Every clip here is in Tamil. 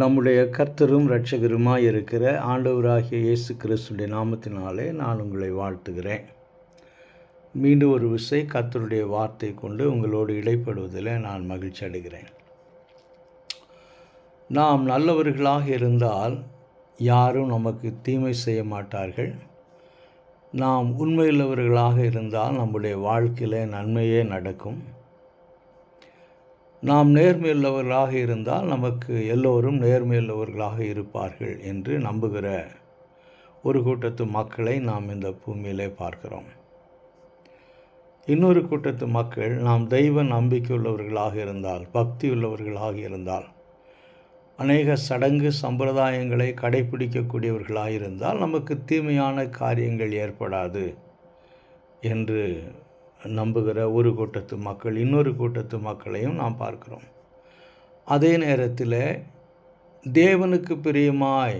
நம்முடைய கர்த்தரும் இரட்சகருமாய் இருக்கிற ஆண்டவராகிய இயேசு கிறிஸ்துடைய நாமத்தினாலே நான் உங்களை வாழ்த்துகிறேன். மீண்டும் ஒரு விசை கர்த்தருடைய வார்த்தை கொண்டு உங்களோடு இடைப்படுவதில் நான் மகிழ்ச்சி அடைகிறேன். நாம் நல்லவர்களாக இருந்தால் யாரும் நமக்கு தீமை செய்ய மாட்டார்கள். நாம் உண்மையுள்ளவர்களாக இருந்தால் நம்முடைய வாழ்க்கையில் நன்மையே நடக்கும். நாம் நேர்மையுள்ளவர்களாக இருந்தால் நமக்கு எல்லோரும் நேர்மையுள்ளவர்களாக இருப்பார்கள் என்று நம்புகிற ஒரு கூட்டத்து மக்களை நாம் இந்த பூமியிலே பார்க்கிறோம். இன்னொரு கூட்டத்து மக்கள் நாம் தெய்வ நம்பிக்கையுள்ளவர்களாக இருந்தால், பக்தி உள்ளவர்களாக இருந்தால், அநேக சடங்கு சம்பிரதாயங்களை கடைபிடிக்கக்கூடியவர்களாக இருந்தால் நமக்கு தீமையான காரியங்கள் ஏற்படாது என்று நம்புகிற ஒரு கூட்டத்து மக்கள் இன்னொரு கூட்டத்து மக்களையும் நாம் பார்க்கிறோம். அதே நேரத்தில் தேவனுக்கு பிரியமாய்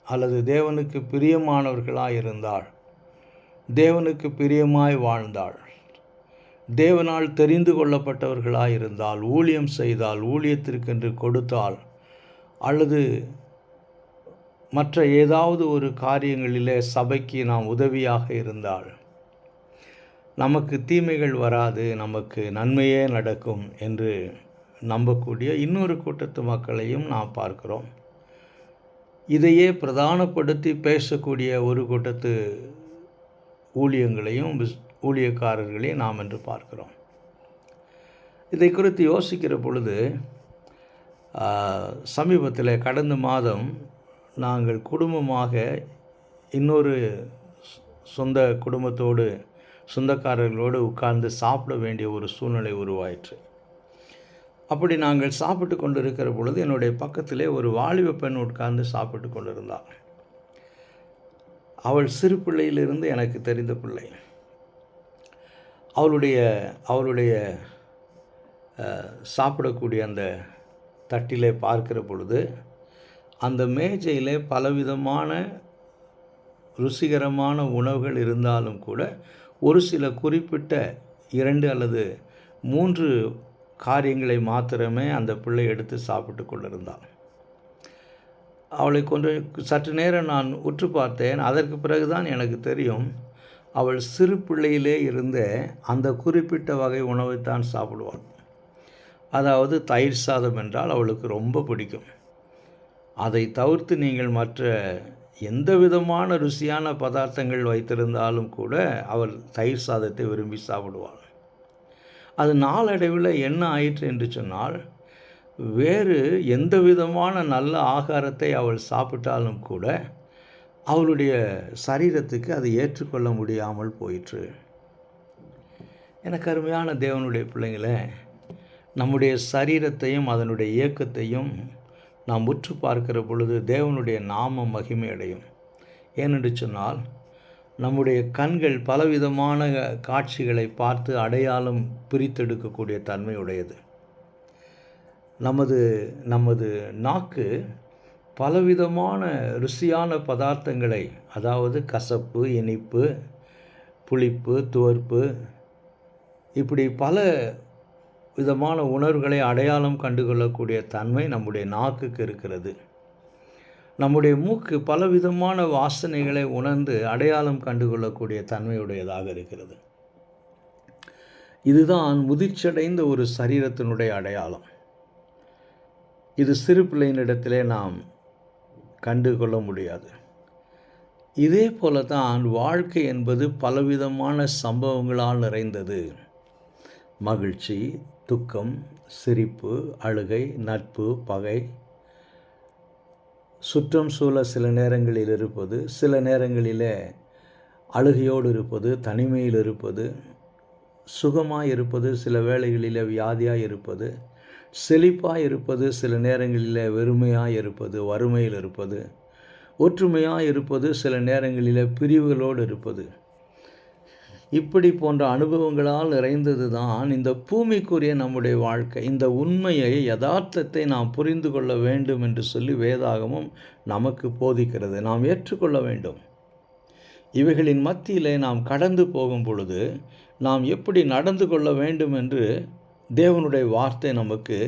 அல்லது தேவனுக்கு பிரியமானவர்களாக இருந்தால், தேவனுக்கு பிரியமாய் வாழ்ந்தால், தேவனால் தெரிந்து கொள்ளப்பட்டவர்களாக இருந்தால், ஊழியம் செய்தால், ஊழியத்திற்கென்று கொடுத்தால், அல்லது மற்ற ஏதாவது ஒரு காரியங்களிலே சபைக்கு நாம் உதவியாக இருந்தால் நமக்கு தீமைகள் வராது, நமக்கு நன்மையே நடக்கும் என்று நம்பக்கூடிய இன்னொரு கூட்டத்து மக்களையும் நாம் பார்க்கிறோம். இதையே பிரதானப்படுத்தி பேசக்கூடிய ஒரு கூட்டத்து ஊழியக்காரர்களையும் நாம் என்று பார்க்கிறோம். இதை குறித்து யோசிக்கிற பொழுது சமீபத்தில் கடந்த மாதம் நாங்கள் குடும்பமாக இன்னொரு சொந்தக்காரர்களோடு உட்கார்ந்து சாப்பிட வேண்டிய ஒரு சூழ்நிலை உருவாயிற்று. அப்படி நாங்கள் சாப்பிட்டு கொண்டு இருக்கிற பொழுது என்னுடைய பக்கத்திலே ஒரு வாலிப பெண் உட்கார்ந்து சாப்பிட்டு கொண்டிருந்தாள். அவள் சிறு பிள்ளையிலிருந்து எனக்கு தெரிந்த பிள்ளை. அவளுடைய சாப்பிடக்கூடிய அந்த தட்டிலே பார்க்கிற பொழுது அந்த மேஜையிலே பலவிதமான ருசிகரமான உணவுகள் இருந்தாலும் கூட ஒரு சில குறிப்பிட்ட 2 அல்லது 3 காரியங்களை மாத்திரமே அந்த பிள்ளை எடுத்து சாப்பிட்டு கொண்டிருந்தாள். அவளை சற்று நேரம் நான் உற்று பார்த்தேன். அதற்கு பிறகுதான் எனக்கு தெரியும், அவள் சிறு பிள்ளையிலே இருந்த அந்த குறிப்பிட்ட வகை உணவைத்தான் சாப்பிடுவாள். அதாவது தயிர் சாதம் என்றால் அவளுக்கு ரொம்ப பிடிக்கும். அதை தவிர்த்து நீங்கள் மற்ற எந்த விதமான ருசியான பதார்த்தங்கள் வைத்திருந்தாலும் கூட அவள் தயிர் சாதத்தை விரும்பி சாப்பிடுவாள். அது நாளடைவில் என்ன ஆயிற்று என்று சொன்னால், வேறு எந்த விதமான நல்ல ஆகாரத்தை அவள் சாப்பிட்டாலும் கூட அவளுடைய சரீரத்துக்கு அதை ஏற்றுக்கொள்ள முடியாமல் போயிற்று. எனக்கு அருமையான தேவனுடைய பிள்ளைங்களே, நம்முடைய சரீரத்தையும் அதனுடைய இயக்கத்தையும் நாம் உற்று பார்க்கிற பொழுது தேவனுடைய நாமம் மகிமையடையும். ஏனென்று சொன்னால், நம்முடைய கண்கள் பலவிதமான காட்சிகளை பார்த்து அடையாளம் பிரித்தெடுக்கக்கூடிய தன்மையுடையது. நமது நாக்கு பலவிதமான ருசியான பதார்த்தங்களை, அதாவது கசப்பு, இனிப்பு, புளிப்பு, துவர்ப்பு, இப்படி பல விதமான உணர்வுகளை அடையாளம் கண்டுகொள்ளக்கூடிய தன்மை நம்முடைய நாக்குக்கு இருக்கிறது. நம்முடைய மூக்கு பலவிதமான வாசனைகளை உணர்ந்து அடையாளம் கண்டுகொள்ளக்கூடிய தன்மையுடையதாக இருக்கிறது. இதுதான் முதிர்ச்சியடைந்த ஒரு சரீரத்தினுடைய அடையாளம். இது சிறு பிள்ளையினிடத்திலே நாம் கண்டுகொள்ள முடியாது. இதே போல தான் வாழ்க்கை என்பது பலவிதமான சம்பவங்களால் நிறைந்தது. மகிழ்ச்சி, துக்கம், சிரிப்பு, அழுகை, நட்பு, பகை, சுற்றம் சூழ சில நேரங்களில் இருப்பது, சில நேரங்களில் அழுகையோடு இருப்பது, தனிமையில் இருப்பது, சுகமாக இருப்பது, சில வேளைகளில் வியாதியாக இருப்பது, செழிப்பாக இருப்பது, சில நேரங்களில் வெறுமையாக இருப்பது, வறுமையில் இருப்பது, ஒற்றுமையாக இருப்பது, சில நேரங்களில் பிரிவுகளோடு இருப்பது, இப்படி போன்ற அனுபவங்களால் நிறைந்தது தான் இந்த பூமிக்குரிய நம்முடைய வாழ்க்கை. இந்த உண்மையை, யதார்த்தத்தை நாம் புரிந்து கொள்ள வேண்டும் என்று சொல்லி வேதாகமும் நமக்கு போதிக்கிறது. நாம் ஏற்றுக்கொள்ள வேண்டும். இவைகளின் மத்தியிலே நாம் கடந்து போகும் பொழுது நாம் எப்படி நடந்து கொள்ள வேண்டும் என்று தேவனுடைய வார்த்தை நமக்கு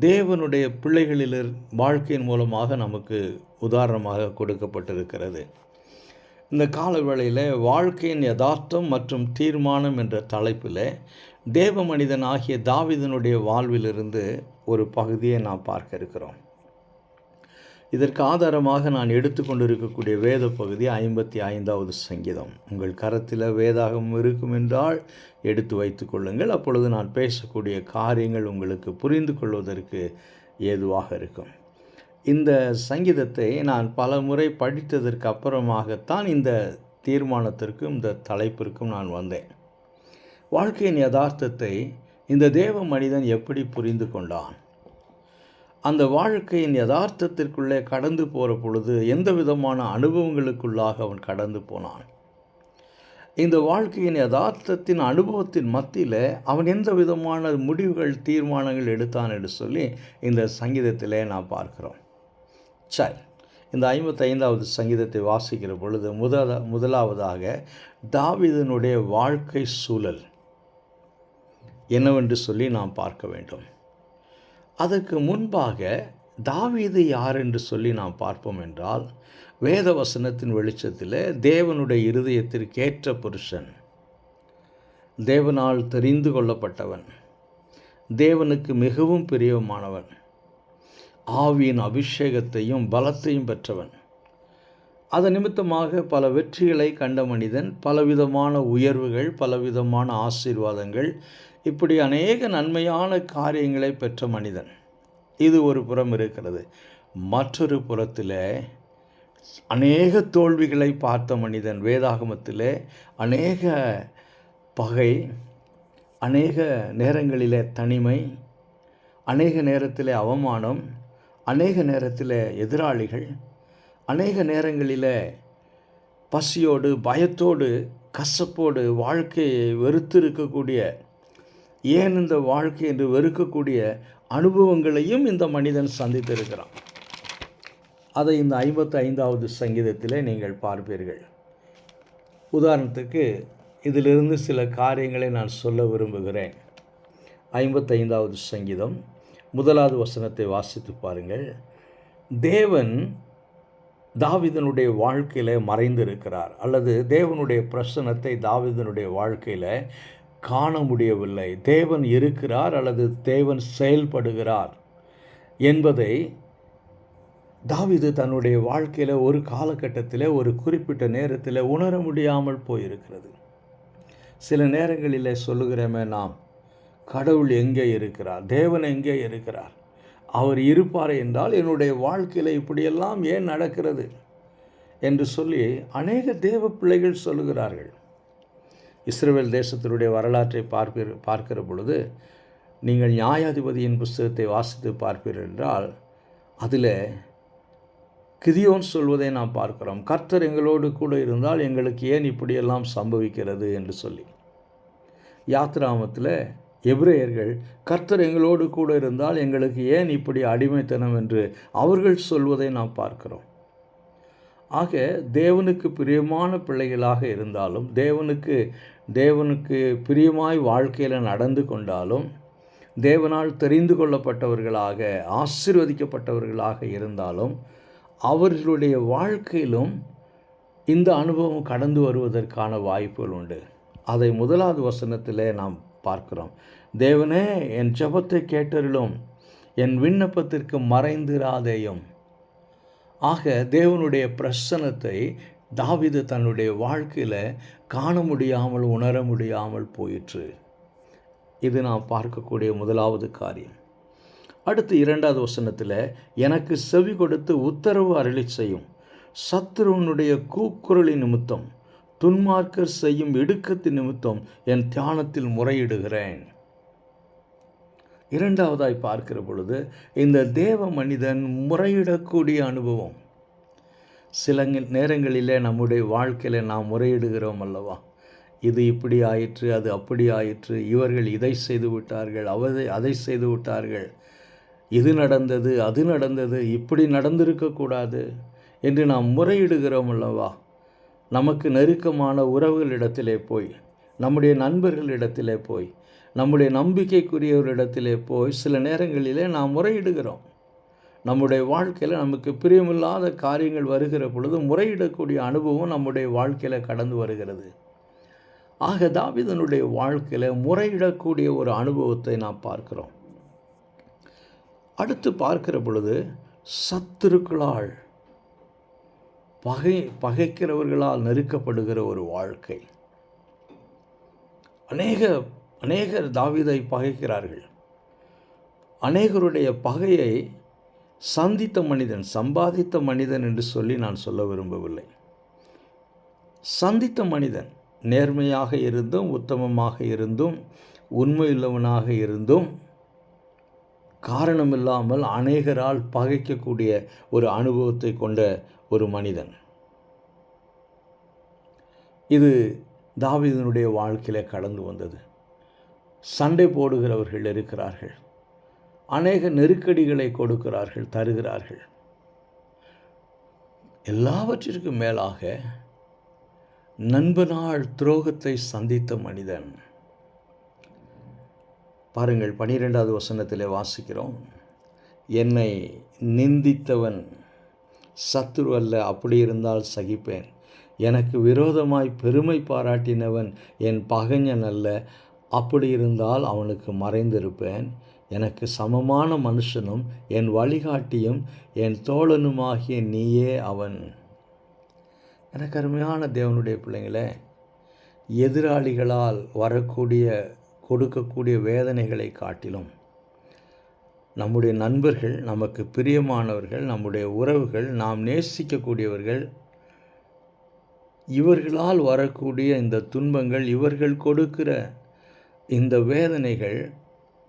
தேவனுடைய பிள்ளைகளில் வாழ்க்கையின் மூலமாக நமக்கு உதாரணமாக கொடுக்கப்பட்டிருக்கிறது. இந்த காலவேளையில் வாழ்க்கையின் யதார்த்தம் மற்றும் தீர்மானம் என்ற தலைப்பில் தேவ மனிதன் ஆகிய தாவீதினுடைய வாழ்விலிருந்து ஒரு பகுதியை நாம் பார்க்க இருக்கிறோம். இதற்கு ஆதாரமாக நான் எடுத்துக்கொண்டிருக்கக்கூடிய வேத பகுதி 55வது சங்கீதம். உங்கள் கரத்தில் வேதாகம் இருக்கும் என்றால் எடுத்து வைத்து கொள்ளுங்கள். அப்பொழுது நான் பேசக்கூடிய காரியங்கள் உங்களுக்கு புரிந்து கொள்வதற்கு ஏதுவாக இருக்கும். இந்த சங்கீதத்தை நான் பல முறை படித்ததற்கு அப்புறமாகத்தான் இந்த தீர்மானத்திற்கும் இந்த தலைப்பிற்கும் நான் வந்தேன். வாழ்க்கையின் யதார்த்தத்தை இந்த தேவ மனிதன் எப்படி புரிந்து கொண்டான்? அந்த வாழ்க்கையின் யதார்த்தத்திற்குள்ளே கடந்து போகிற பொழுது எந்த விதமான அனுபவங்களுக்குள்ளாக அவன் கடந்து போனான்? இந்த வாழ்க்கையின் யதார்த்தத்தின் அனுபவத்தின் மத்தியில் அவன் எந்த விதமான முடிவுகள் தீர்மானங்கள் எடுத்தான் என்று சொல்லி இந்த சங்கீதத்திலே நாம் பார்க்கிறோம். சரி, இந்த 55வது சங்கீதத்தை வாசிக்கிற பொழுது முதலாவதாக தாவீதினுடைய வாழ்க்கை சூழல் என்னவென்று சொல்லி நாம் பார்க்க வேண்டும். அதற்கு முன்பாக தாவீது யார் என்று சொல்லி நாம் பார்ப்போம் என்றால், வேத வசனத்தின் வெளிச்சத்தில் தேவனுடைய இருதயத்திற்கேற்ற புருஷன், தேவனால் தெரிந்து கொள்ளப்பட்டவன், தேவனுக்கு மிகவும் பிரியமானவன், ஆவியின் அபிஷேகத்தையும் பலத்தையும் பெற்றவன், அதன் நிமித்தமாக பல வெற்றிகளை கண்ட மனிதன், பலவிதமான உயர்வுகள், பலவிதமான ஆசீர்வாதங்கள், இப்படி அநேக நன்மையான காரியங்களை பெற்ற மனிதன். இது ஒரு புறம் இருக்கிறது. மற்றொரு புறத்தில் அநேக தோல்விகளை பார்த்த மனிதன். வேதாகமத்தில் அநேக பகை, அநேக நேரங்களிலே தனிமை, அநேக நேரத்தில் அவமானம், அநேக நேரத்தில் எதிராளிகள், அநேக நேரங்களில் பசியோடு, பயத்தோடு, கசப்போடு வாழ்க்கையை வெறுத்திருக்கக்கூடிய, ஏன் இந்த வாழ்க்கை என்று வெறுக்கக்கூடிய அனுபவங்களையும் இந்த மனிதன் சந்தித்திருக்கிறான். அதை இந்த 55வது சங்கீதத்திலே நீங்கள் பார்ப்பீர்கள். உதாரணத்துக்கு இதிலிருந்து சில காரியங்களை நான் சொல்ல விரும்புகிறேன். 55வது சங்கீதம் 1வது வசனத்தை வாசித்து பாருங்கள். தேவன் தாவீதினுடைய வாழ்க்கையில் மறைந்திருக்கிறார், அல்லது தேவனுடைய பிரசன்னத்தை தாவீதினுடைய வாழ்க்கையில் காண முடியவில்லை. தேவன் இருக்கிறார் அல்லது தேவன் செயல்படுகிறார் என்பதை தாவீது தன்னுடைய வாழ்க்கையில் ஒரு காலகட்டத்தில், ஒரு குறிப்பிட்ட நேரத்தில் உணர முடியாமல் போயிருக்கிறது. சில நேரங்களில் சொல்லுகிறோமே நாம், கடவுள் எங்கே இருக்கிறார், தேவன் எங்கே இருக்கிறார், அவர் இருப்பார் என்றால் என்னுடைய வாழ்க்கையில் இப்படியெல்லாம் ஏன் நடக்கிறது என்று சொல்லி அநேக தேவ பிள்ளைகள் சொல்லுகிறார்கள். இஸ்ரவேல் தேசத்தினுடைய வரலாற்றை பார்க்கிற பொழுது நீங்கள் நியாயாதிபதியின் புஸ்தகத்தை வாசித்து பார்ப்பீர்கள் என்றால், அதில் கிதியோன் சொல்வதை நாம் பார்க்கிறோம். கர்த்தர் எங்களோடு கூட இருந்தால் எங்களுக்கு ஏன் இப்படியெல்லாம் சம்பவிக்கிறது என்று சொல்லி. யாத்ராமத்தில் எபிரேயர்கள் கர்த்தர் எங்களோடு கூட இருந்தால் எங்களுக்கு ஏன் இப்படி அடிமைத்தனம் என்று அவர்கள் சொல்வதை நாம் பார்க்கிறோம். ஆக தேவனுக்கு பிரியமான பிள்ளைகளாக இருந்தாலும், தேவனுக்கு பிரியமாய் வாழ்க்கையில் நடந்து கொண்டாலும், தேவனால் தெரிந்து கொள்ளப்பட்டவர்களாக, ஆசீர்வதிக்கப்பட்டவர்களாக இருந்தாலும், அவர்களுடைய வாழ்க்கையிலும் இந்த அனுபவம் கடந்து வருவதற்கான வாய்ப்புகள் உண்டு. அதை 1வது வசனத்தில் நாம் பார்க்கிறோம். தேவனே, என் ஜெபத்தை கேட்டருளும், என் விண்ணப்பத்திற்கு மறைந்திராதேயும். ஆக தேவனுடைய பிரசன்னத்தை தாவீது தன்னுடைய வாழ்க்கையில் காண முடியாமல், உணர முடியாமல் போயிற்று. இது நாம் பார்க்கக்கூடிய 1வது காரியம். அடுத்து 2வது வசனத்தில், எனக்கு செவி கொடுத்து உத்தரவு அருளி செய்யும், சத்துருவனுடைய கூக்குரலின் நிமித்தம், துன்மார்க்கர் செய்யும் இடுக்கத்தின் நிமித்தம் என் தியானத்தில் முறையிடுகிறேன். 2வதாய் பார்க்கிற பொழுது இந்த தேவ மனிதன் முறையிடக்கூடிய அனுபவம். சில நேரங்களிலே நம்முடைய வாழ்க்கையில் நாம் முறையிடுகிறோம் அல்லவா, இது இப்படி ஆயிற்று, அது அப்படி ஆயிற்று, இவர்கள் இதை செய்து விட்டார்கள், அதை செய்து விட்டார்கள், இது நடந்தது, அது நடந்தது, இப்படி நடந்திருக்கக்கூடாது என்று நாம் முறையிடுகிறோம் அல்லவா. நமக்கு நெருக்கமான உறவுகளிடத்திலே போய், நம்முடைய நண்பர்களிடத்திலே போய், நம்முடைய நம்பிக்கைக்குரியவரிடத்திலே போய் சில நேரங்களிலே நாம் முறையிடுகிறோம். நம்முடைய வாழ்க்கையில் நமக்கு பிரியமில்லாத காரியங்கள் வருகிற பொழுது முறையிடக்கூடிய அனுபவம் நம்முடைய வாழ்க்கையில் கடந்து வருகிறது. ஆக தாவீதனுடைய வாழ்க்கையில் முறையிடக்கூடிய ஒரு அனுபவத்தை நாம் பார்க்கிறோம். அடுத்து பார்க்கிற பொழுது சத்துருக்களால் பகைக்கிறவர்களால் நெருக்கப்படுகிற ஒரு வாழ்க்கை. அநேகர் தாவீதை பகைக்கிறார்கள். அநேகருடைய பகையை சந்தித்த மனிதன், சம்பாதித்த மனிதன் என்று சொல்லி நான் சொல்ல விரும்பவில்லை. சந்தித்த மனிதன் நேர்மையாக இருந்தும், உத்தமமாக இருந்தும், உண்மையுள்ளவனாக இருந்தும், காரணமில்லாமல் அநேகரால் பகைக்கக்கூடிய ஒரு அனுபவத்தை கொண்ட ஒரு மனிதன். இது தாவீதினுடைய வாழ்க்கையில் கடந்து வந்தது. சண்டை போடுகிறவர்கள் இருக்கிறார்கள். அநேக நெருக்கடிகளை கொடுக்கிறார்கள், தருகிறார்கள். எல்லாவற்றிற்கும் மேலாக நண்பனால் துரோகத்தை சந்தித்த மனிதன். பாருங்கள், 12வது வசனத்திலே வாசிக்கிறோம், என்னை நிந்தித்தவன் சத்துரு அல்ல, அப்படி இருந்தால் சகிப்பேன். எனக்கு விரோதமாய் பெருமை பாராட்டினவன் என் பகைஞன் அல்ல, அப்படி இருந்தால் அவனுக்கு மறைந்திருப்பேன். எனக்கு சமமான மனுஷனும் என் வழிகாட்டியும் என் தோழனுமாகிய நீயே அவன். எனக்கு அருமையான தேவனுடைய பிள்ளைங்களே, எதிராளிகளால் கொடுக்கக்கூடிய வேதனைகளை காட்டிலும் நம்முடைய நண்பர்கள், நமக்கு பிரியமானவர்கள், நம்முடைய உறவுகள், நாம் நேசிக்கக்கூடியவர்கள், இவர்களால் வரக்கூடிய இந்த துன்பங்கள், இவர்கள் கொடுக்கிற இந்த வேதனைகள்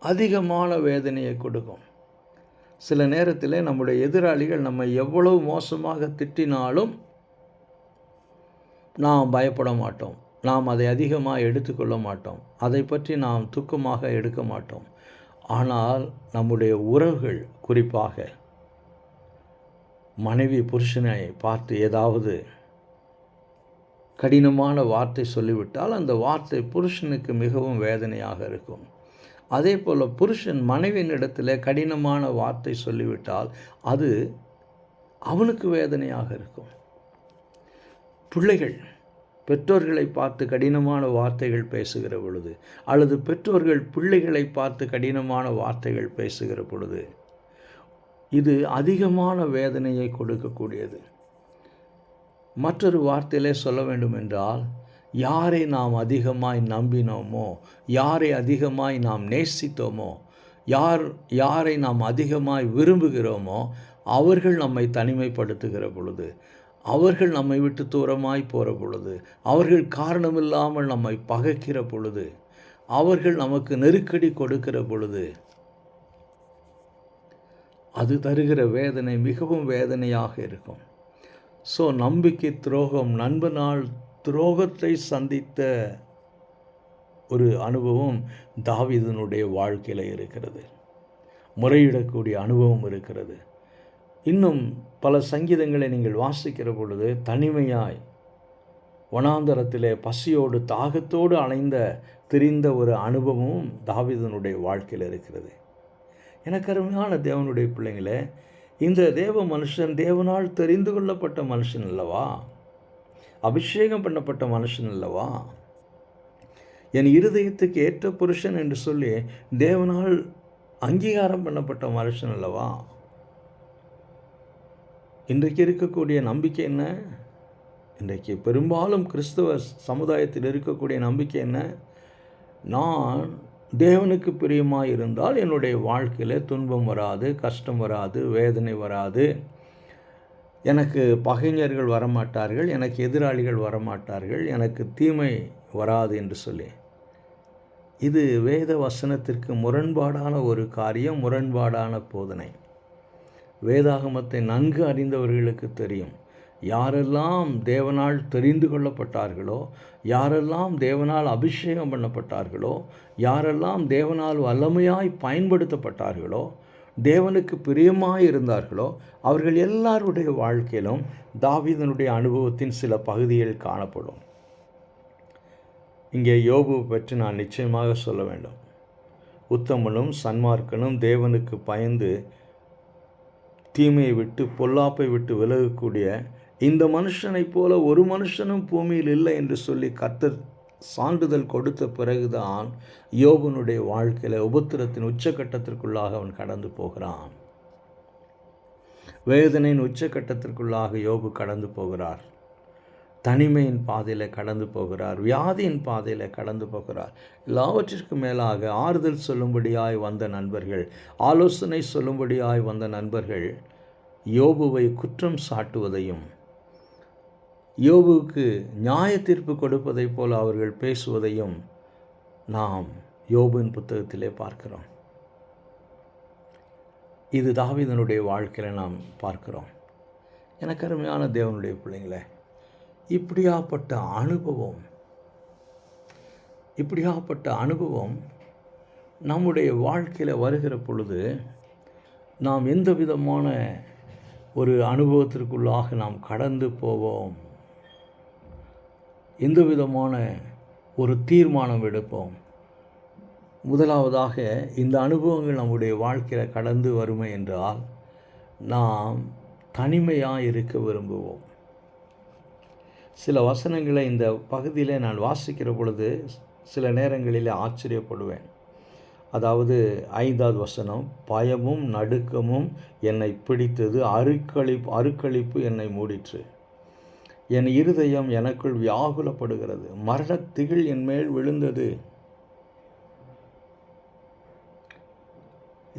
அதிகமான வேதனையை கொடுக்கும். சில நேரத்தில் நம்முடைய எதிராளிகள் நம்மை எவ்வளவு மோசமாக திட்டினாலும் நாம் பயப்பட மாட்டோம். நாம் அதை அதிகமாக எடுத்துக்கொள்ள மாட்டோம். அதை பற்றி நாம் துக்கமாக எடுக்க மாட்டோம். ஆனால் நம்முடைய உறவுகள், குறிப்பாக மனைவி புருஷனை பார்த்து ஏதாவது கடினமான வார்த்தை சொல்லிவிட்டால் அந்த வார்த்தை புருஷனுக்கு மிகவும் வேதனையாக இருக்கும். அதே போல் புருஷன் மனைவியினிடத்தில் கடினமான வார்த்தை சொல்லிவிட்டால் அது அவனுக்கு வேதனையாக இருக்கும். பிள்ளைகள் பெற்றோர்களை பார்த்து கடினமான வார்த்தைகள் பேசுகிற பொழுது, அல்லது பெற்றோர்கள் பிள்ளைகளை பார்த்து கடினமான வார்த்தைகள் பேசுகிற பொழுது, இது அதிகமான வேதனையை கொடுக்கக்கூடியது. மற்றொரு வார்த்தையிலே சொல்ல வேண்டும் என்றால், யாரை நாம் அதிகமாய் நம்பினோமோ, யாரை அதிகமாய் நாம் நேசித்தோமோ, யாரை நாம் அதிகமாய் விரும்புகிறோமோ, அவர்கள் நம்மை தனிமைப்படுத்துகிற பொழுது, அவர்கள் நம்மை விட்டு தூரமாய் போகிற பொழுது, அவர்கள் காரணமில்லாமல் நம்மை பகைக்கிற பொழுது, அவர்கள் நமக்கு நெருக்கடி கொடுக்கிற பொழுது, அது தருகிற வேதனை மிகவும் வேதனையாக இருக்கும். ஸோ நம்பிக்கை துரோகம், நண்பனால் துரோகத்தை சந்தித்த ஒரு அனுபவம் தாவீதினுடைய வாழ்க்கையில் இருக்கிறது. முறையிடக்கூடிய அனுபவம் இருக்கிறது. இன்னும் பல சங்கீதங்களை நீங்கள் வாசிக்கிற பொழுது, தனிமையாய் வனாந்தரத்திலே பசியோடு தாகத்தோடு திரிந்த ஒரு அனுபவமும் தாவீதினுடைய வாழ்க்கையில் இருக்கிறது. எனக்கு அருமையான தேவனுடைய பிள்ளைங்களே, இந்த தேவ மனுஷன் தேவனால் தெரிந்து கொள்ளப்பட்ட மனுஷன் அல்லவா? அபிஷேகம் பண்ணப்பட்ட மனுஷன் அல்லவா? என் இருதயத்துக்கு ஏற்ற புருஷன் என்று சொல்லி தேவனால் அங்கீகாரம் பண்ணப்பட்ட மனுஷன் அல்லவா? இன்றைக்கு இருக்கக்கூடிய நம்பிக்கை என்ன? இன்றைக்கு பெரும்பாலும் கிறிஸ்தவ சமுதாயத்தில் இருக்கக்கூடிய நம்பிக்கை என்ன? நான் தேவனுக்கு பிரியமாக இருந்தால் என்னுடைய வாழ்க்கையில் துன்பம் வராது, கஷ்டம் வராது, வேதனை வராது, எனக்கு பகைஞர்கள் வரமாட்டார்கள், எனக்கு எதிராளிகள் வரமாட்டார்கள், எனக்கு தீமை வராது என்று சொல்லி. இது வேத வசனத்திற்கு முரண்பாடான ஒரு காரியம், முரண்பாடான போதனை. வேதாகமத்தை நன்கு அறிந்தவர்களுக்கு தெரியும், யாரெல்லாம் தேவனால் தெரிந்து கொள்ளப்பட்டார்களோ, யாரெல்லாம் தேவனால் அபிஷேகம் பண்ணப்பட்டார்களோ, யாரெல்லாம் தேவனால் வல்லமையாய் பயன்படுத்தப்பட்டார்களோ, தேவனுக்கு பிரியமாய் இருந்தார்களோ, அவர்கள் எல்லாருடைய வாழ்க்கையிலும் தாவீதினுடைய அனுபவத்தின் சில பகுதிகள் காணப்படும். இங்கே யோபு பற்றி நான் நிச்சயமாக சொல்ல வேண்டும். உத்தமனும் சன்மார்க்கனும் தேவனுக்கு பயந்து தீமையை விட்டு பொல்லாப்பை விட்டு விலகக்கூடிய இந்த மனுஷனைப் போல ஒரு மனுஷனும் பூமியில் இல்லை என்று சொல்லி கர்த்தர் சான்றிதழ் கொடுத்த பிறகுதான் யோபனுடைய வாழ்க்கையில் உபத்திரத்தின் உச்சக்கட்டத்திற்குள்ளாக அவன் கடந்து போகிறான். வேதனையின் உச்சக்கட்டத்திற்குள்ளாக யோபு கடந்து போகிறார். தனிமையின் பாதையில் கடந்து போகிறார். வியாதியின் பாதையில் கடந்து போகிறார். எல்லாவற்றிற்கும் மேலாக ஆறுதல் சொல்லும்படியாய் வந்த நண்பர்கள், ஆலோசனை சொல்லும்படியாய் வந்த நண்பர்கள் யோபுவை குற்றம் சாட்டுவதையும் யோபுவுக்கு நியாய தீர்ப்பு கொடுப்பதைப் போல அவர்கள் பேசுவதையும் நாம் யோபுவின் புத்தகத்திலே பார்க்கிறோம். இது தாவீதனுடைய வாழ்க்கையில் நாம் பார்க்கிறோம். எனக்கு அருமையான தேவனுடைய பிள்ளைங்களே, இப்படியாப்பட்ட அனுபவம் நம்முடைய வாழ்க்கையில் வருகிற பொழுது நாம் எந்த விதமான ஒரு அனுபவத்திற்குள்ளாக நாம் கடந்து போவோம், எந்த விதமான ஒரு தீர்மானம் எடுப்போம். முதலாவதாக இந்த அனுபவங்கள் நம்முடைய வாழ்க்கையில் கடந்து வருமே என்றால் நாம் தனிமையாக இருக்க விரும்புவோம். சில வசனங்களை இந்த பகுதியில் நான் வாசிக்கிற பொழுது சில நேரங்களில் ஆச்சரியப்படுவேன். அதாவது 5வது வசனம், பயமும் நடுக்கமும் என்னை பிடித்தது, அருக்களிப்பு என்னை மூடிற்று, என் இருதயம் எனக்குள் வியாகுலப்படுகிறது, மரணத்திகில் என் மேல் விழுந்தது.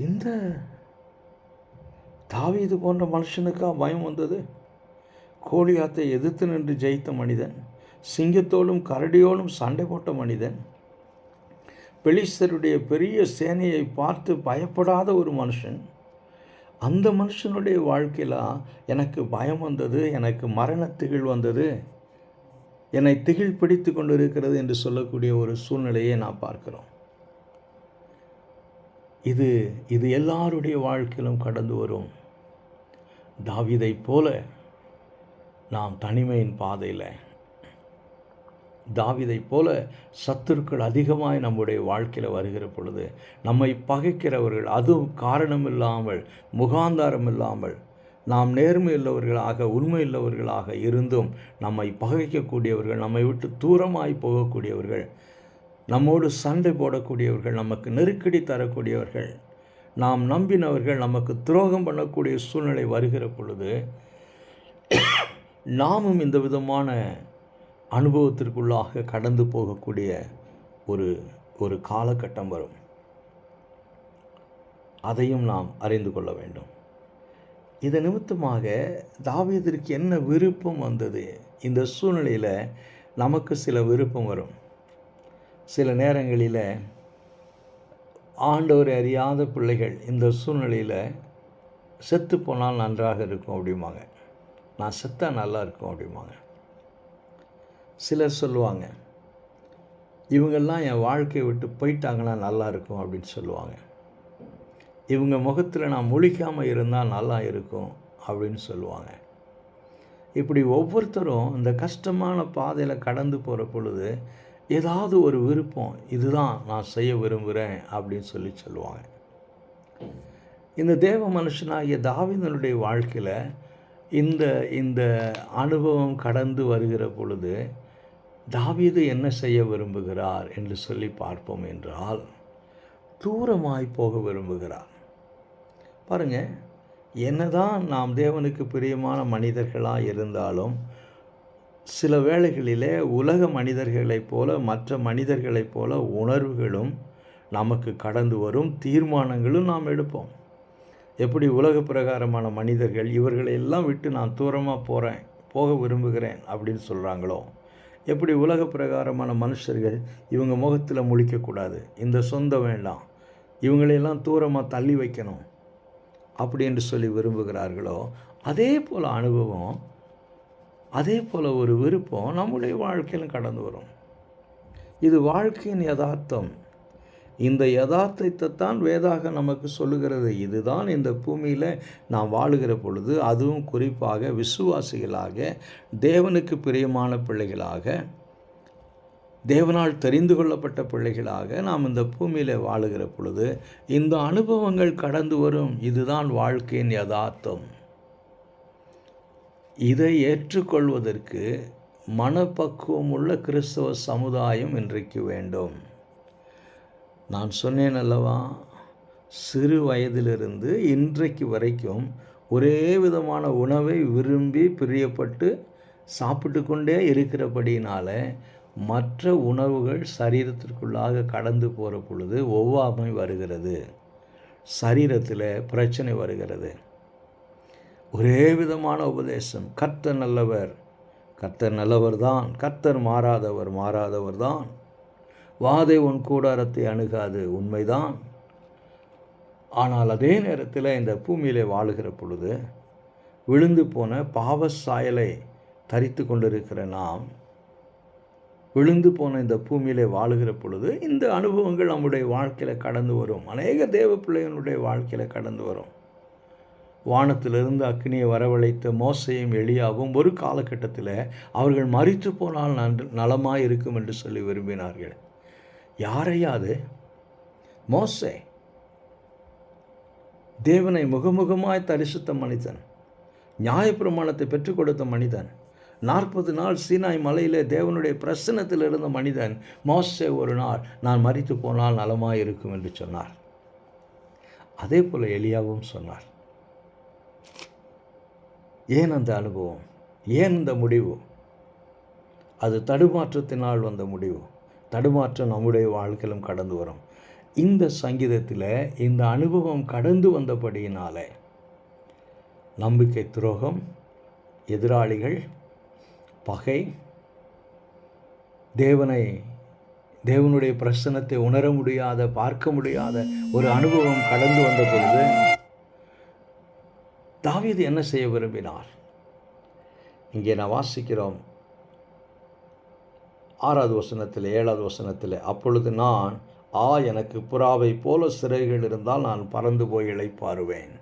இந்த தாவீது போன்ற மனுஷனுக்கா பயம் வந்தது? கோலியாத்தை எதிர்த்து நின்று ஜெயித்த மனிதன், சிங்கத்தோடும் கரடியோடும் சண்டை போட்ட மனிதன், பெலிஸ்தருடைய பெரிய சேனையை பார்த்து பயப்படாத ஒரு மனுஷன், அந்த மனுஷனுடைய வாழ்க்கையில் எனக்கு பயம் வந்தது, எனக்கு மரணத்திகில் வந்தது, என்னை திகில் பிடித்து கொண்டு இருக்கிறது என்று சொல்லக்கூடிய ஒரு சூழ்நிலையை நாம் பார்க்கிறோம். இது எல்லாருடைய வாழ்க்கையிலும் கடந்து வரும். தாவீதைப் போல நாம் தனிமையின் பாதையில், தாவீதைப் போல சத்துருக்கள் அதிகமாய் நம்முடைய வாழ்க்கையில் வருகிற பொழுது நம்மை பகைக்கிறவர்கள், அதுவும் காரணமில்லாமல் முகாந்தாரம் இல்லாமல் நாம் நேர்மையுள்ளவர்களாக உண்மையுள்ளவர்களாக இருந்தும் நம்மை பகைக்கக்கூடியவர்கள், நம்மை விட்டு தூரமாய் போகக்கூடியவர்கள், நம்மோடு சண்டை போடக்கூடியவர்கள், நமக்கு நெருக்கடி தரக்கூடியவர்கள், நாம் நம்பினவர்கள் நமக்கு துரோகம் பண்ணக்கூடிய சூழ்நிலை வருகிற பொழுது நாமும் இந்த விதமான அனுபவத்திற்குள்ளாக கடந்து போகக்கூடிய ஒரு காலகட்டம் வரும். அதையும் நாம் அறிந்து கொள்ள வேண்டும். இதன் நிமித்தமாக தாவீதிற்கு என்ன விருப்பம் வந்தது? இந்த சூழ்நிலையில் நமக்கு சில விருப்பம் வரும். சில நேரங்களில் ஆண்டவரை அறியாத பிள்ளைகள் இந்த சூழ்நிலையில் செத்து போனால் நன்றாக இருக்கும் அப்படிம்பாங்க, நான் செத்தா நல்லா இருக்கும் அப்படிம்பாங்க. சிலர் சொல்லுவாங்க, இவங்கெல்லாம் என் வாழ்க்கையை விட்டு போயிட்டாங்கன்னா நல்லா இருக்கும் அப்படின்னு சொல்லுவாங்க. இவங்க முகத்தில் நான் முழிக்காமல் இருந்தால் நல்லா இருக்கும் அப்படின்னு சொல்லுவாங்க. இப்படி ஒவ்வொருத்தரும் இந்த கஷ்டமான பாதையில் கடந்து போகிற பொழுது ஏதாவது ஒரு விருப்பம், இதுதான் நான் செய்ய விரும்புகிறேன் அப்படின்னு சொல்லுவாங்க. இந்த தேவ மனுஷனாகிய தாவீதனுடைய வாழ்க்கையில் இந்த அனுபவம் கடந்து வருகிற பொழுது தாவீது என்ன செய்ய விரும்புகிறார் என்று சொல்லி பார்ப்போம் என்றால், தூரமாய் போக விரும்புகிறார். பாருங்கள், என்னதான் நாம் தேவனுக்கு பிரியமான மனிதர்களாக இருந்தாலும் சில வேளைகளிலே உலக மனிதர்களைப் போல மற்ற மனிதர்களைப் போல உணர்வுகளும் நமக்கு கடந்து வரும், தீர்மானங்களும் நாம் எடுப்போம். எப்படி உலக பிரகாரமான மனிதர்கள் இவர்களையெல்லாம் விட்டு நான் தூரமாக போக விரும்புகிறேன் அப்படின்னு சொல்கிறாங்களோ, எப்படி உலக பிரகாரமான மனுஷர்கள் இவங்க முகத்தில் முழிக்கக்கூடாது, இந்த சொந்தம் வேண்டாம், இவங்களையெல்லாம் தூரமாக தள்ளி வைக்கணும் அப்படி என்று சொல்லி விரும்புகிறார்களோ, அதே போல் அனுபவம், அதே போல் ஒரு விருப்பம் நம்முடைய வாழ்க்கையிலும் கடந்து வரும். இது வாழ்க்கையின் யதார்த்தம். இந்த யதார்த்தத்தை தான் வேதாக நமக்கு சொல்லுகிறது. இதுதான் இந்த பூமியில் நாம் வாழுகிற பொழுது, அதுவும் குறிப்பாக விசுவாசிகளாக தேவனுக்கு பிரியமான பிள்ளைகளாக தேவனால் தெரிந்து கொள்ளப்பட்ட பிள்ளைகளாக நாம் இந்த பூமியில் வாழுகிற பொழுது இந்த அனுபவங்கள் கடந்து வரும். இதுதான் வாழ்க்கையின் யதார்த்தம். இதை ஏற்றுக்கொள்வதற்கு மனப்பக்குவம் உள்ள கிறிஸ்தவ சமுதாயம் இன்றைக்கு வேண்டும். நான் சொன்னேன் அல்லவா, சிறு வயதிலிருந்து இன்றைக்கு வரைக்கும் ஒரே விதமான உணவை விரும்பி பிரியப்பட்டு சாப்பிட்டு கொண்டே இருக்கிறபடினால மற்ற உணவுகள் சரீரத்திற்குள்ளாக கடந்து போகிற பொழுது ஒவ்வாமை வருகிறது, சரீரத்தில் பிரச்சனை வருகிறது. ஒரே விதமான உபதேசம், கர்த்தர் நல்லவர், கர்த்தர் நல்லவர் தான், கர்த்தர் மாறாதவர் தான், வாதை உன் கூடாரத்தை அணுகாது, உண்மைதான். ஆனால் அதே நேரத்தில் இந்த பூமியிலே வாழுகிற பொழுது விழுந்து போன பாவ சாயலை தரித்து கொண்டிருக்கிற நாம் விழுந்து போன இந்த பூமியிலே வாழுகிற பொழுது இந்த அனுபவங்கள் நம்முடைய வாழ்க்கையில் கடந்து வரும். அநேக தேவ பிள்ளைகளுடைய வாழ்க்கையில் கடந்து வரும். வானத்திலிருந்து அக்னியை வரவழைத்த மோசையும் எலியாவும் ஒரு காலகட்டத்தில் அவர்கள் மரித்து போனால் நலமாக இருக்கும் என்று சொல்லி விரும்பினார்கள். யாரையாது? மோசே, தேவனை முகமுகமாய் தரிசித்த மனிதன், நியாயப்பிரமாணத்தை பெற்றுக் கொடுத்த மனிதன், 40 நாள் சீனாய் மலையிலே தேவனுடைய பிரசன்னத்தில் இருந்த மனிதன் மோசே ஒரு நாள் நான் மரித்து போனால் நலமாக இருக்கும் என்று சொன்னார். அதே போல எலியாவும் சொன்னார். ஏன் அந்த அனுபவம்? ஏன் இந்த முடிவு? அது தடுமாற்றத்தினால் வந்த முடிவு. தடுமாற்றம் நம்முடைய வாழ்க்கையிலும் கடந்து வரும். இந்த சங்கீதத்தில் இந்த அனுபவம் கடந்து வந்தபடியினால நம்பிக்கை துரோகம், எதிராளிகள், பகை, தேவனுடைய பிரசன்னத்தை உணர முடியாத, பார்க்க முடியாத ஒரு அனுபவம் கடந்து வந்த பொழுது தாவீது என்ன செய்ய விரும்பினார்? இங்கே நான் வாசிக்கிறோம் 6வது வசனத்தில் 7வது வசனத்தில், அப்பொழுது நான் எனக்கு புறாவை போல சிறைகள் இருந்தால் நான் பறந்து போய் இளைப்பாறுவேன்.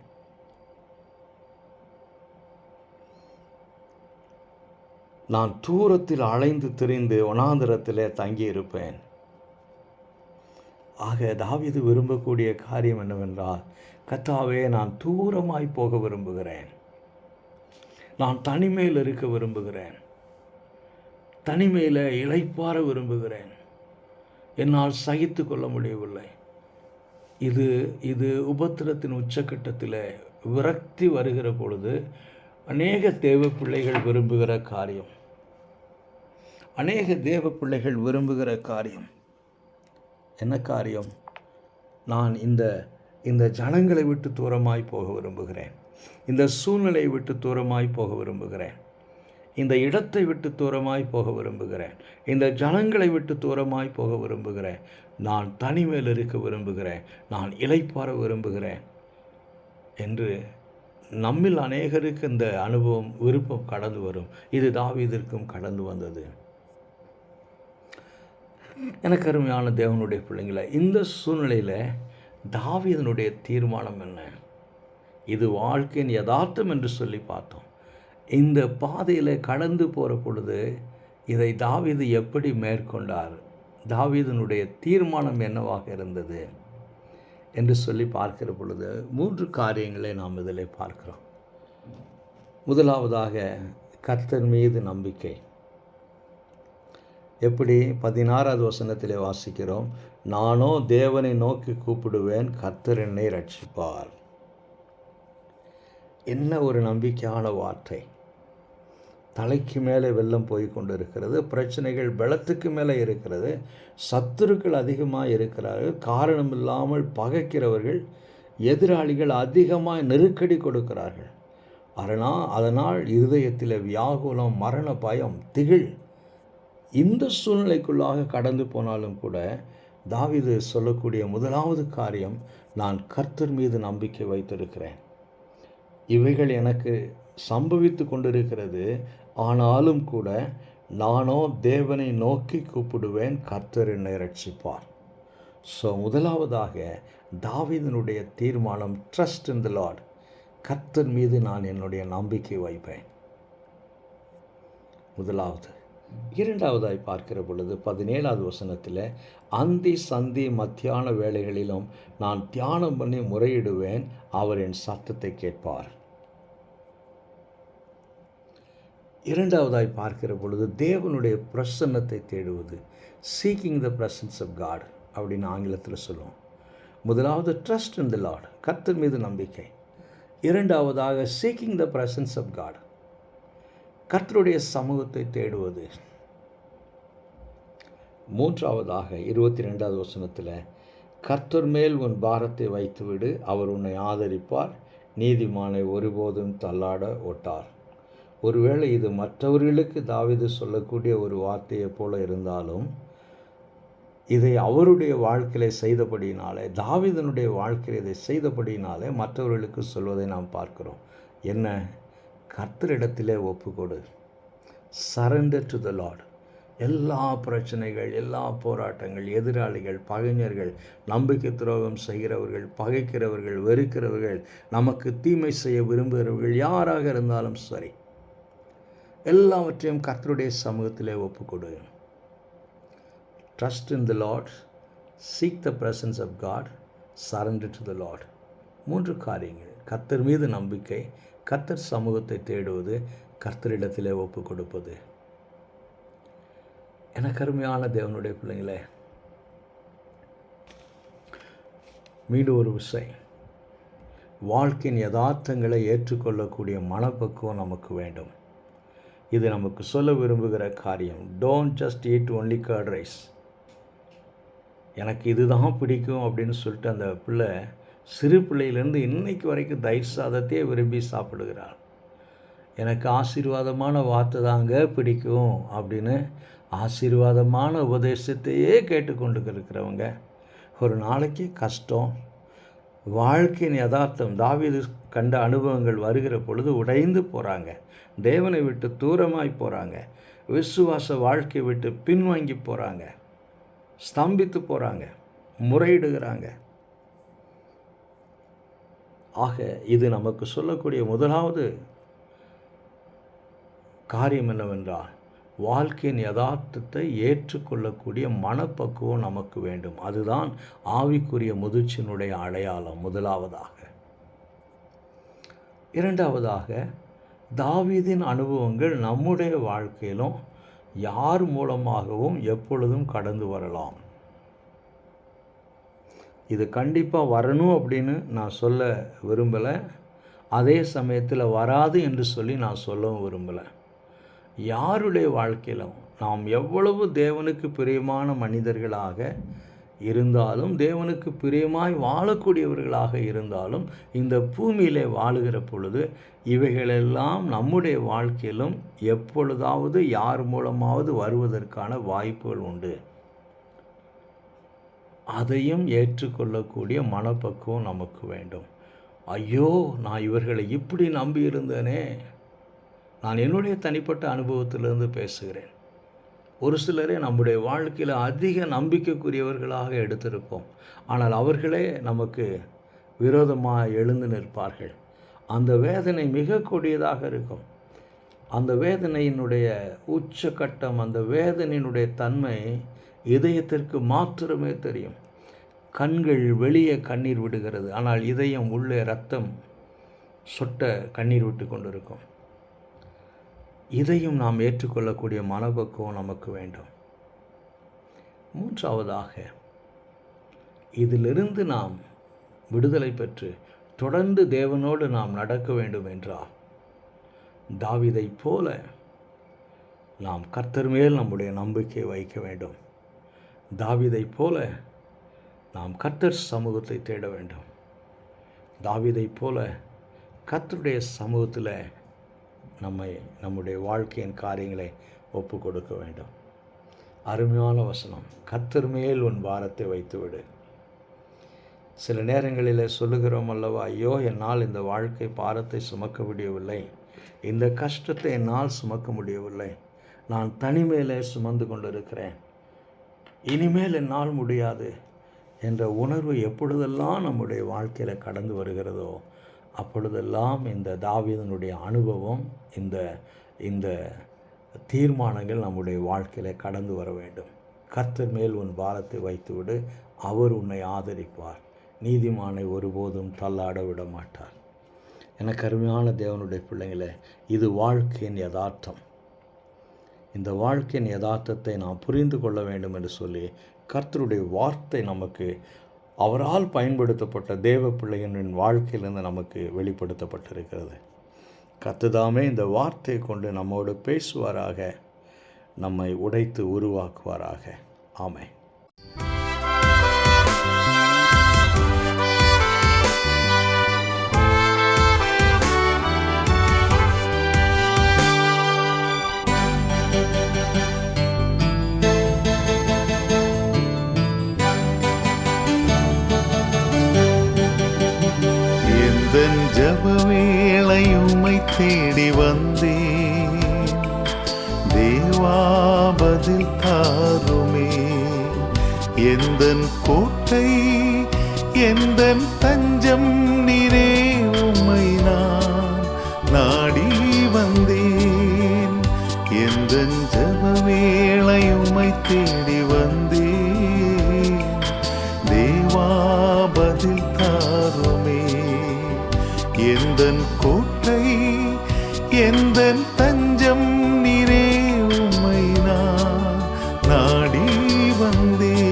நான் தூரத்தில் அலைந்து திரிந்து வனாந்திரத்திலே தங்கியிருப்பேன். ஆக தாவீது விரும்பக்கூடிய காரியம் என்னவென்றால், கர்த்தாவே நான் தூரமாய் போக விரும்புகிறேன், நான் தனிமையில் இருக்க விரும்புகிறேன், தனிமையில் இளைப்பாற விரும்புகிறேன், என்னால் சகித்து கொள்ள முடியவில்லை. இது உபத்திரத்தின் உச்சக்கட்டத்தில் விரக்தி வருகிற பொழுது அநேக தேவ பிள்ளைகள் விரும்புகிற காரியம். என்ன காரியம்? நான் இந்த ஜனங்களை விட்டு தூரமாய் போக விரும்புகிறேன், இந்த சூழ்நிலையை விட்டு தூரமாய் போக விரும்புகிறேன், இந்த இடத்தை விட்டு தூரமாய் போக விரும்புகிறேன், இந்த ஜனங்களை விட்டு தூரமாய் போக விரும்புகிறேன், நான் தனிமையில் இருக்க விரும்புகிறேன், நான் இளைப்பாற விரும்புகிறேன் என்று நம்மில் அநேகருக்கு இந்த அனுபவம், விருப்பம் கடந்து வரும். இது தாவீதிற்கும் கடந்து வந்தது. எனக்கு அருமையான தேவனுடைய பிள்ளைங்களை, இந்த சூழ்நிலையில் தாவீதினுடைய தீர்மானம் என்ன? இது வாழ்க்கையின் யதார்த்தம் என்று சொல்லி பார்த்தோம். இந்த பாதையில் கடந்து போகிற பொழுது இதை தாவீது எப்படி மேற்கொண்டார்? தாவீதினுடைய தீர்மானம் என்னவாக இருந்தது என்று சொல்லி பார்க்கிற பொழுது 3 காரியங்களை நாம் இதில் பார்க்கிறோம். முதலாவதாக கர்த்தர் மீது நம்பிக்கை. எப்படி? 16வது வசனத்திலே வாசிக்கிறோம், நானோ தேவனை நோக்கி கூப்பிடுவேன், கர்த்தர் என்னை ரட்சிப்பார். என்ன ஒரு நம்பிக்கையான வார்த்தை! தலைக்கு மேலே வெள்ளம் போய் கொண்டு இருக்கிறது, பிரச்சனைகள் பலத்துக்கு மேலே இருக்கிறது, சத்துருக்கள் அதிகமாக இருக்கிறார்கள், காரணம் இல்லாமல் பகைக்கிறவர்கள், எதிராளிகள் அதிகமாக நெருக்கடி கொடுக்கிறார்கள். அதனால் இருதயத்தில் வியாகுலம், மரண பயம், திகில். இந்த சூழ்நிலைக்குள்ளாக கடந்து போனாலும் கூட தாவீது சொல்லக்கூடிய முதலாவது காரியம், நான் கர்த்தர் மீது நம்பிக்கை வைத்திருக்கிறேன். இவைகள் எனக்கு சம்பவித்து கொண்டிருக்கிறது, ஆனாலும் கூட நானோ தேவனை நோக்கி கூப்பிடுவேன், கர்த்தர் என்னை ரட்சிப்பார். முதலாவதாக தாவீதினுடைய தீர்மானம், ட்ரஸ்ட் இன் தி லார்ட். கர்த்தர் மீது நான் என்னுடைய நம்பிக்கை வைப்பேன். முதலாவது. இரண்டாவதாய் பார்க்கிற பொழுது 17வது வசனத்தில், அந்தி சந்தி மத்தியான வேளைகளிலும் நான் தியானம் பண்ணி முறையிடுவேன், அவர் என் சத்தத்தை கேட்பார். இரண்டாவதாய் பார்க்கிற பொழுது தேவனுடைய பிரசன்னத்தை தேடுவது, seeking the presence of God அப்படின்னு ஆங்கிலத்தில் சொல்லுவோம். முதலாவது ட்ரஸ்ட் இன் த லார்ட், கர்த்தர் மீது நம்பிக்கை. இரண்டாவதாக seeking the presence of God, கர்த்தருடைய சமூகத்தை தேடுவது. மூன்றாவதாக 22வது வசனத்தில், கர்த்தர் மேல் உன் பாரத்தை வைத்துவிடு, அவர் உன்னை ஆதரிப்பார், நீதிமானை ஒருபோதும் தள்ளாட ஒட்டார். ஒருவேளை இது மற்றவர்களுக்கு தாவீது சொல்லக்கூடிய ஒரு வார்த்தையைப் போல இருந்தாலும், இதை அவருடைய வாழ்க்கையில் செய்தபடியினாலே, தாவீதனுடைய வாழ்க்கையில் இதை செய்தபடியினாலே மற்றவர்களுக்கு சொல்வதை நாம் பார்க்கிறோம். என்ன? கர்த்தரிடத்திலே ஒப்புக்கொடு, சரண்டர் டு த லார்ட். எல்லா பிரச்சனைகள், எல்லா போராட்டங்கள், எதிராளிகள், பகைஞர்கள், நம்பிக்கை துரோகம் செய்கிறவர்கள், பகைக்கிறவர்கள், வெறுக்கிறவர்கள், நமக்கு தீமை செய்ய விரும்புகிறவர்கள் யாராக இருந்தாலும் சரி, எல்லாவற்றையும் கர்த்தருடைய சமூகத்திலே ஒப்புக்கொடு. Trust in the Lord, seek the presence of God, surrender to the Lord. 3 காரியங்கள்: கர்த்தர் மீது நம்பிக்கை, கர்த்தர் சமூகத்தை தேடுவது, கர்த்தரிடத்திலே ஒப்பு கொடுப்பது. எனக்கு அருமையான தேவனுடைய பிள்ளைங்களே, மீண்டும் ஒரு விஷயம், வாழ்க்கையின் யதார்த்தங்களை ஏற்றுக்கொள்ளக்கூடிய மனப்பக்குவம் நமக்கு வேண்டும். இது நமக்கு சொல்ல விரும்புகிற காரியம். Don't just eat only curd rice. எனக்கு இதுதான் பிடிக்கும் அப்படின்னு சொல்லிட்டு அந்த பிள்ளை சிறு பிள்ளையிலேருந்து இன்னைக்கு வரைக்கும் தயிர் சாதத்தையே விரும்பி சாப்பிடுகிறாள். எனக்கு ஆசீர்வாதமான வார்த்தை தாங்க பிடிக்கும் அப்படின்னு ஆசீர்வாதமான உபதேசத்தையே கேட்டுக்கொண்டு இருக்கிறவங்க ஒரு நாளைக்கு கஷ்டம், வாழ்க்கையின் யதார்த்தம், தாவீது கண்ட அனுபவங்கள் வருகிற பொழுது உடைந்து போகிறாங்க, தேவனை விட்டு தூரமாய் போகிறாங்க, விசுவாச வாழ்க்கை விட்டு பின்வாங்கி போகிறாங்க, ஸ்தம்பித்து போகிறாங்க, முறையிடுகிறாங்க. ஆக இது நமக்கு சொல்லக்கூடிய முதலாவது காரியம் என்னவென்றால், வாழ்க்கையின் யதார்த்தத்தை ஏற்றுக்கொள்ளக்கூடிய மனப்பக்குவம் நமக்கு வேண்டும். அதுதான் ஆவிக்குரிய முதிர்ச்சியினுடைய அடையாளம். முதலாவதாக. இரண்டாவதாக, தாவீதின் அனுபவங்கள் நம்முடைய வாழ்க்கையிலும் யார் மூலமாகவும் எப்பொழுதும் கடந்து வரலாம். இது கண்டிப்பாக வரணும் அப்படின்னு நான் சொல்ல விரும்பலை, அதே சமயத்தில் வராது என்று சொல்லி நான் சொல்லவும் விரும்பலை. யாருடைய வாழ்க்கையிலும் நாம் எவ்வளவு தேவனுக்கு பிரியமான மனிதர்களாக இருந்தாலும், தேவனுக்கு பிரியமாய் வாழக்கூடியவர்களாக இருந்தாலும், இந்த பூமியிலே வாழுகிற பொழுது இவைகளெல்லாம் நம்முடைய வாழ்க்கையிலும் எப்பொழுதாவது யார் மூலமாவது வருவதற்கான வாய்ப்புகள் உண்டு. அதையும் ஏற்றுக்கொள்ளக்கூடிய மனப்பக்குவம் நமக்கு வேண்டும். ஐயோ, நான் இவர்களை இப்படி நம்பியிருந்தேனே. நான் என்னுடைய தனிப்பட்ட அனுபவத்திலிருந்து பேசுகிறேன். ஒரு சிலரே நம்முடைய வாழ்க்கையில் அதிக நம்பிக்கைக்குரியவர்களாக எடுத்திருப்போம், ஆனால் அவர்களே நமக்கு விரோதமாக எழுந்து நிற்பார்கள். அந்த வேதனை மிக கொடியதாக இருக்கும். அந்த வேதனையினுடைய உச்சக்கட்டம், அந்த வேதனையினுடைய தன்மை இதயத்திற்கு மாத்திரமே தெரியும். கண்கள் வெளியே கண்ணீர் விடுகிறது, ஆனால் இதயம் உள்ளே இரத்தம் சொட்ட கண்ணீர் விட்டு கொண்டிருக்கும். இதையும் நாம் ஏற்றுக்கொள்ளக்கூடிய மனப்பக்குவம் நமக்கு வேண்டும். மூன்றாவதாக, இதிலிருந்து நாம் விடுதலை பெற்று தொடர்ந்து தேவனோடு நாம் நடக்க வேண்டும் என்றால், தாவீதைப் போல நாம் கர்த்தர் மேல் நம்முடைய நம்பிக்கை வைக்க வேண்டும். தாவீதைப் போல நாம் கர்த்தர் சமூகத்தை தேட வேண்டும். தாவீதைப் போல கர்த்தருடைய சமூகத்தில் நம்முடைய வாழ்க்கையின் காரியங்களை ஒப்பு கொடுக்க வேண்டும். அருமையான வசனம், கர்த்தர் மேல் உன் பாரத்தை வைத்துவிடு. சில நேரங்களில் சொல்லுகிறோம் அல்லவா, ஐயோ, என்னால் இந்த வாழ்க்கை பாரத்தை சுமக்க முடியவில்லை, இந்த கஷ்டத்தை என்னால் சுமக்க முடியவில்லை, நான் தனிமையிலே சுமந்து கொண்டிருக்கிறேன், இனிமேல் என்னால் முடியாது என்ற உணர்வு எப்பொழுதெல்லாம் நம்முடைய வாழ்க்கையில் கடந்து வருகிறதோ அப்பொழுதெல்லாம் இந்த தாவீதனுடைய அனுபவம், இந்த தீர்மானங்கள் நம்முடைய வாழ்க்கையில் கடந்து வர வேண்டும். கர்த்தர் மேல் உன் பாரத்தை வைத்துவிடு, அவர் உன்னை ஆதரிப்பார். நீதிமானை ஒருபோதும் தள்ளாட விட மாட்டார். எனக்கு அருமையான தேவனுடைய பிள்ளைங்களே, இது வாழ்க்கையின் யதார்த்தம். இந்த வாழ்க்கையின் யதார்த்தத்தை நாம் புரிந்து கொள்ள வேண்டும் என்று சொல்லி கர்த்தருடைய வார்த்தை நமக்கு அவரால் பயன்படுத்தப்பட்ட தேவ பிள்ளைகளின் வாழ்க்கையிலிருந்து நமக்கு வெளிப்படுத்தப்பட்டிருக்கிறது. கர்த்ததாமே இந்த வார்த்தையை கொண்டு நம்மோடு பேசுவாராக, நம்மை உடைத்து உருவாக்குவாராக. ஆமென். எந்தன் ஜப வேளை உம்மை தேடி வந்தேன், தேவா பதில் தாருமே. எந்தன் கோட்டை எந்தன் தஞ்சம் நீரே, உம்மை நான் நாடி வந்தேன். எந்தன் ஜப வேளை உம்மை தேடி வந்தேன், தேவா பதில் தாருமே. எந்தன் கோட்டை எந்தன் தஞ்சம் நீரே, உம்மை நான் நாடி வந்தேன்.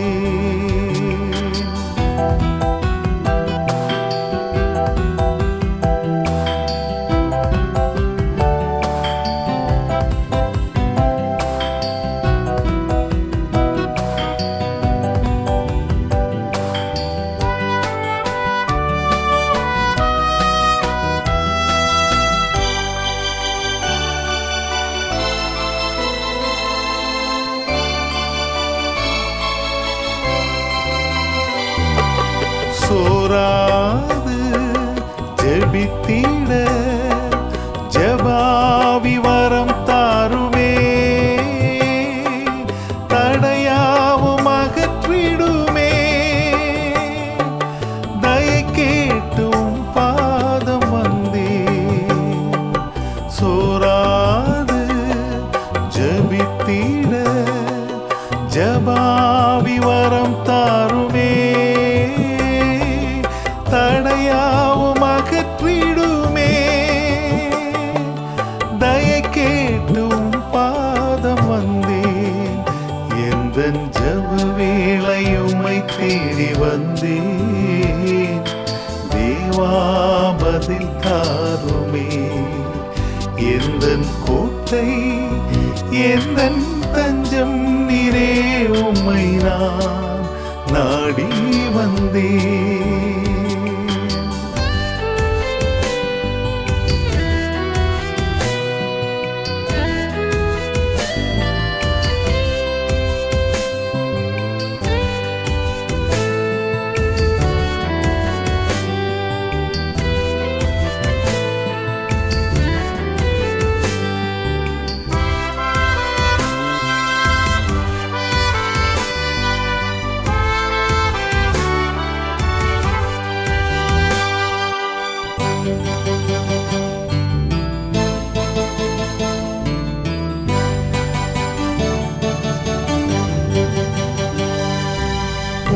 சோராது ஜெபித்திட ஜபாவி வரம் தாருமே. தடையாவும் அகற்றிடுமே, தயை கேட்டும் பாதம் வந்தே. சோராது ஜெபித்திட ஜபாவி வரம் தாருமே. தடையாவும் அகற்றிடுமே, தயை கேட்டும் பாதம் வந்தேன். எந்தன் ஜப வேளை உம்மை தேடி வந்தேன், தேவா பதில் தாருமே. எந்தன் கோட்டை எந்தன் தஞ்சம் நீரே, உம்மை நான் நாடி வந்தேன்.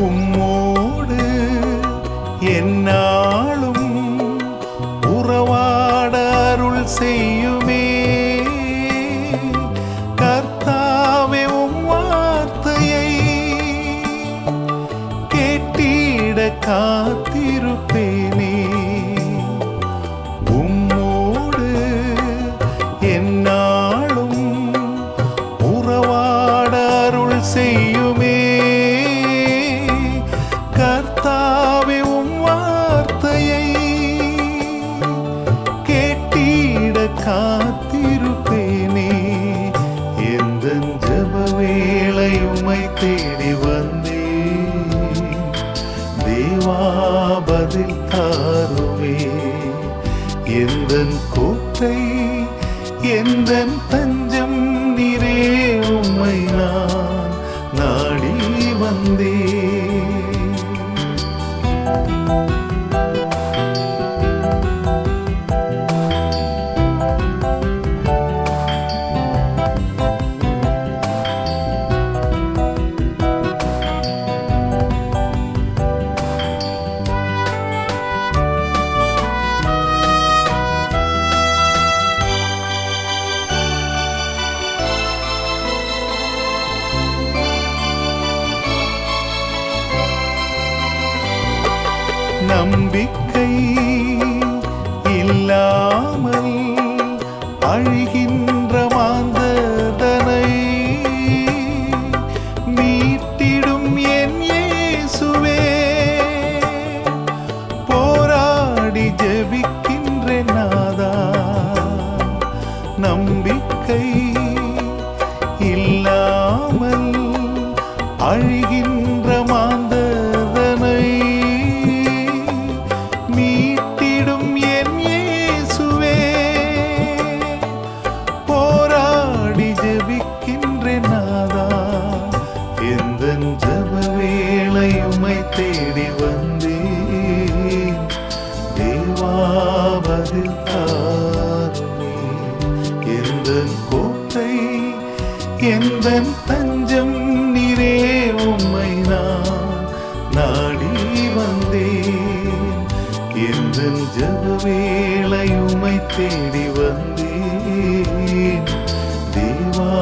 உம்மோடு எந்நாளும் உறவாட அருள் செய்யுமே. கர்த்தாவே உம் வார்த்தையை கேட்டிட காத்திருப்பேனே. உம்மோடு எந்நாளும் உறவாட அருள் செய்யுமே. கர்த்தாவே உம் வார்த்தையை கேட்டிட காத்திருப்பேனே. எந்தன் ஜப வேளை உம்மை தேடி வந்தேன், தேவா பதில் தாருமே. எந்தன் கோட்டை எந்தன் தஞ்சம் நீரே, உம்மை நான் நாடி வந்தேன். நம்பிக்கை இல்லாமல் அழிகின்ற மாந்ததனை மீட்டிடும் என் இயேசுவே. போராடி ஜெபிக்கின்ற நாதா, நம்பிக்கை இல்லாமல் அழிகின்ற மாந்ததனை மீட்டிடும் என் இயேசுவே. போராடி ஜெபிக்கின்ற நாதா, எந்தன் ஜெப வேளை உம்மை தேடி வந்தேன். தேவா பதில் தாருமே. எந்தன் கோட்டை எந்தன் தஞ்சம் நீரே, உம்மை நான் நாடி வந்தேன். எந்தன் ஜெப வேளை உம்மை தேடி வந்தேன். தேவா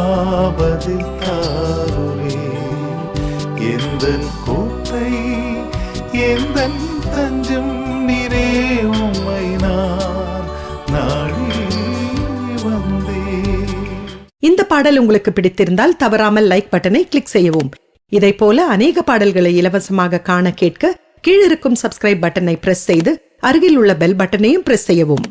பதில் தாருமே. எந்தன் கோட்டை எந்தன் தஞ்சம் நீரே, உம்மை நான் நாடி வந்தேன். இந்த பாடல் உங்களுக்கு பிடித்திருந்தால் தவறாமல் லைக் பட்டனை கிளிக் செய்யவும். இதைப்போல அநேக பாடல்களை இலவசமாக காண கேட்க கீழிருக்கும் சப்ஸ்கிரைப் பட்டனை பிரஸ் செய்து அருகில் உள்ள பெல் பட்டனையும் பிரஸ் செய்யவும்.